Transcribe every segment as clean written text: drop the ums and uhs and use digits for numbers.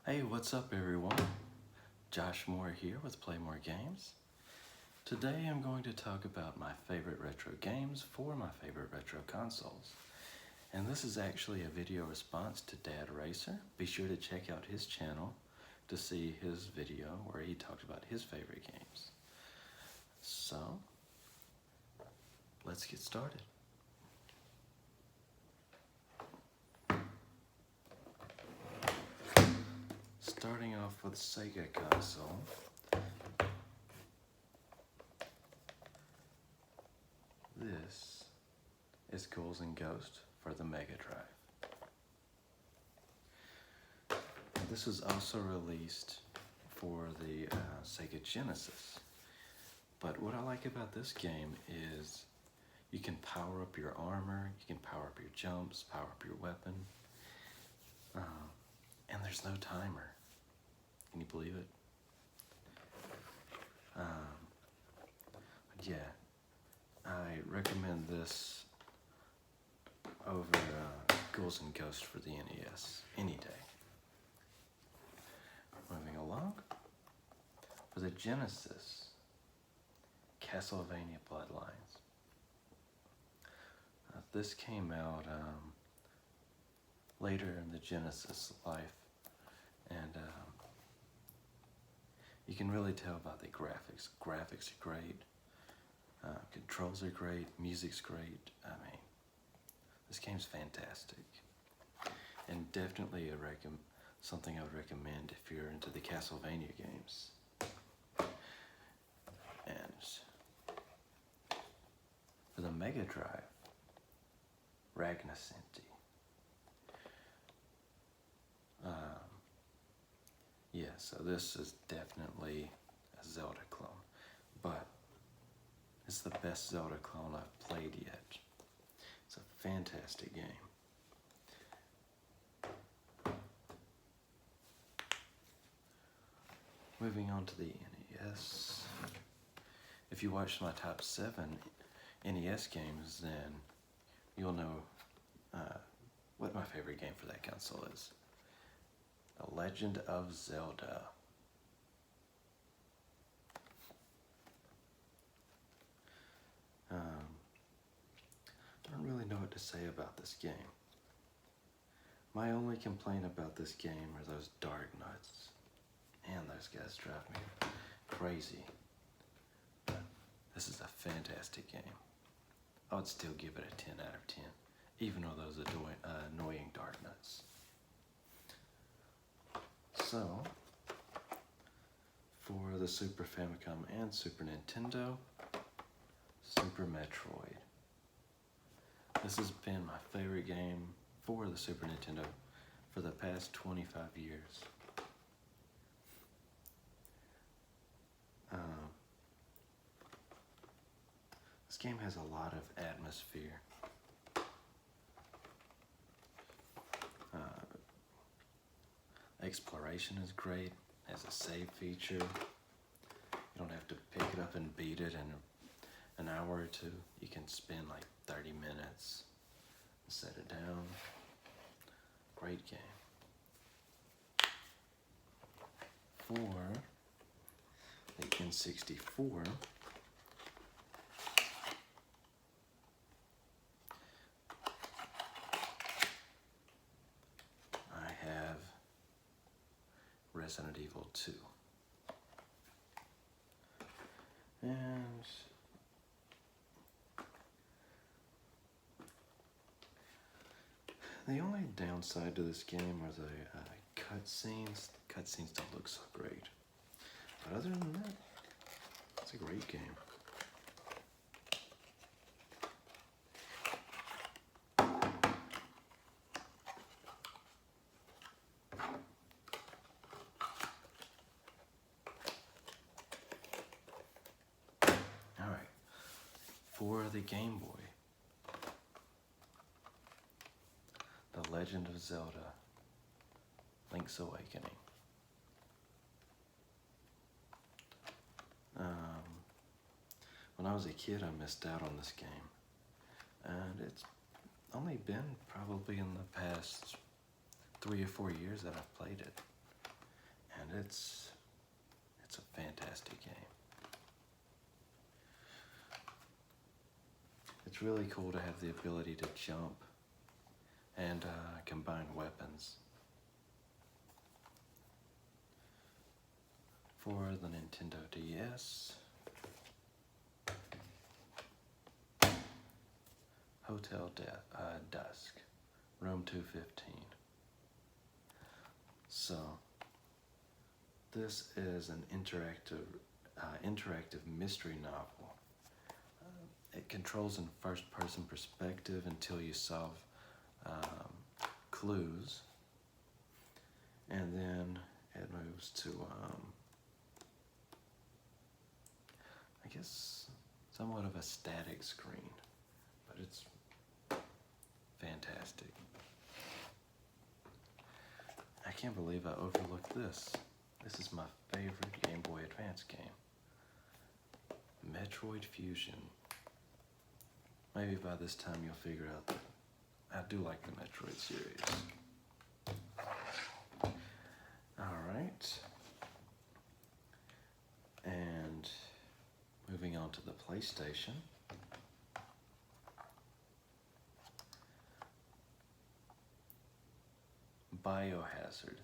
Hey, what's up everyone? Josh Moore here with Play More Games. Today I'm going to talk about my favorite retro games for my favorite retro consoles. And this is actually a video response to Dad Racer. Be sure to check out his channel to see his video where he talked about his favorite games. So, let's get started. Starting off with Sega console. This is Ghouls and Ghosts for the Mega Drive. This was also released for the Sega Genesis. But what I like about this game is you can power up your armor, you can power up your jumps, power up your weapon, and there's no timer. Can you believe it? Yeah, I recommend this over Ghouls and Ghosts for the NES any day. Moving along, for the Genesis, Castlevania Bloodlines. This came out later in the Genesis life, and you can really tell about the graphics. Graphics are great, controls are great, music's great. I mean, this game's fantastic, and definitely something I would recommend if you're into the Castlevania games. And for the Mega Drive, Ragnocenti. Yeah, so this is definitely a Zelda clone, but it's the best Zelda clone I've played yet. It's a fantastic game. Moving on to the NES. If you watch my top 7 NES games, then you'll know what my favorite game for that console is. The Legend of Zelda. I don't really know what to say about this game. My only complaint about this game are those dark nuts. Man, those guys drive me crazy. But this is a fantastic game. I would still give it a 10 out of 10, even though those annoying dark nuts. So, for the Super Famicom and Super Nintendo, Super Metroid. This has been my favorite game for the Super Nintendo for the past 25 years. This game has a lot of atmosphere. Exploration is great, has a save feature. You don't have to pick it up and beat it in an hour or two. You can spend like 30 minutes and set it down. Great game. For the N64, Resident Evil 2. And the only downside to this game are the cutscenes. Cutscenes don't look so great. But other than that, it's a great game. For the Game Boy, The Legend of Zelda, Link's Awakening. When I was a kid, I missed out on this game, and it's only been probably in the past 3 or 4 years that I've played it. and it's a fantastic game. It's really cool to have the ability to jump and combine weapons. For the Nintendo DS, Dusk, Room 215. So, this is an interactive mystery novel. It controls in first-person perspective until you solve clues, and then it moves to, I guess, somewhat of a static screen, but it's fantastic. I can't believe I overlooked this. This is my favorite Game Boy Advance game, Metroid Fusion. Maybe by this time you'll figure out that I do like the Metroid series. Alright. And moving on to the PlayStation. Biohazard.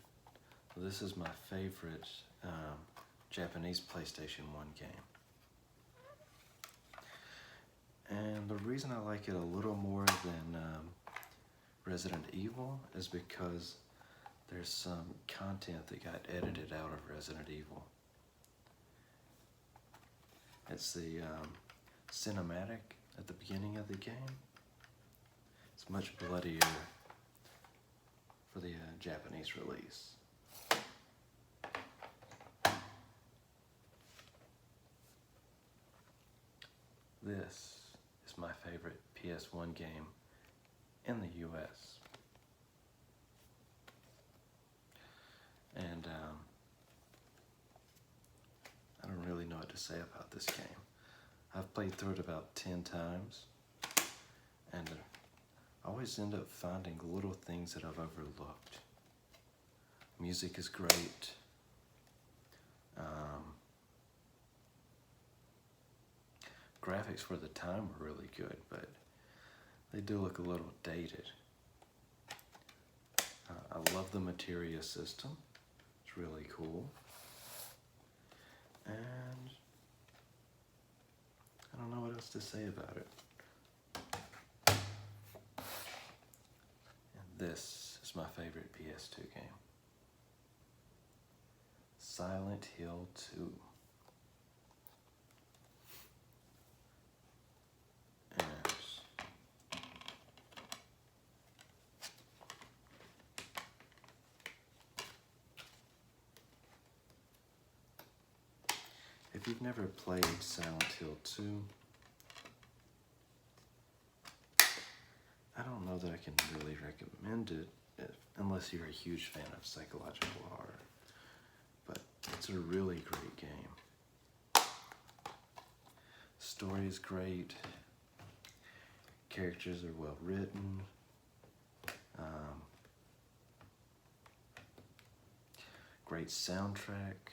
This is my favorite Japanese PlayStation 1 game. And the reason I like it a little more than Resident Evil is because there's some content that got edited out of Resident Evil. It's the cinematic at the beginning of the game. It's much bloodier for the Japanese release. This is my favorite PS1 game in the US. And I don't really know what to say about this game. I've played through it about 10 times, and I always end up finding little things that I've overlooked. Music is great. Graphics for the time were really good, but they do look a little dated. I love the materia system. It's really cool. And I don't know what else to say about it. And this is my favorite PS2 game, Silent Hill 2. If you've never played Silent Hill 2, I don't know that I can really recommend it unless you're a huge fan of psychological horror. But it's a really great game. Story is great. Characters are well written. Great soundtrack.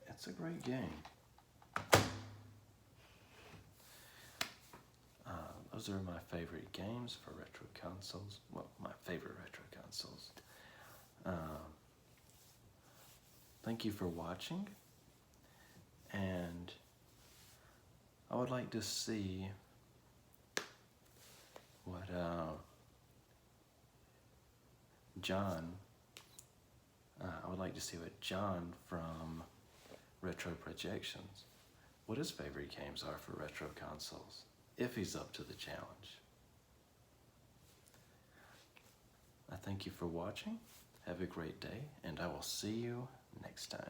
It's a great game. Those are my favorite games for retro consoles. Well, my favorite retro consoles. Thank you for watching. And I would like to see what John from Retro Projections, what his favorite games are for retro consoles, if he's up to the challenge. I thank you for watching. Have a great day, and I will see you next time.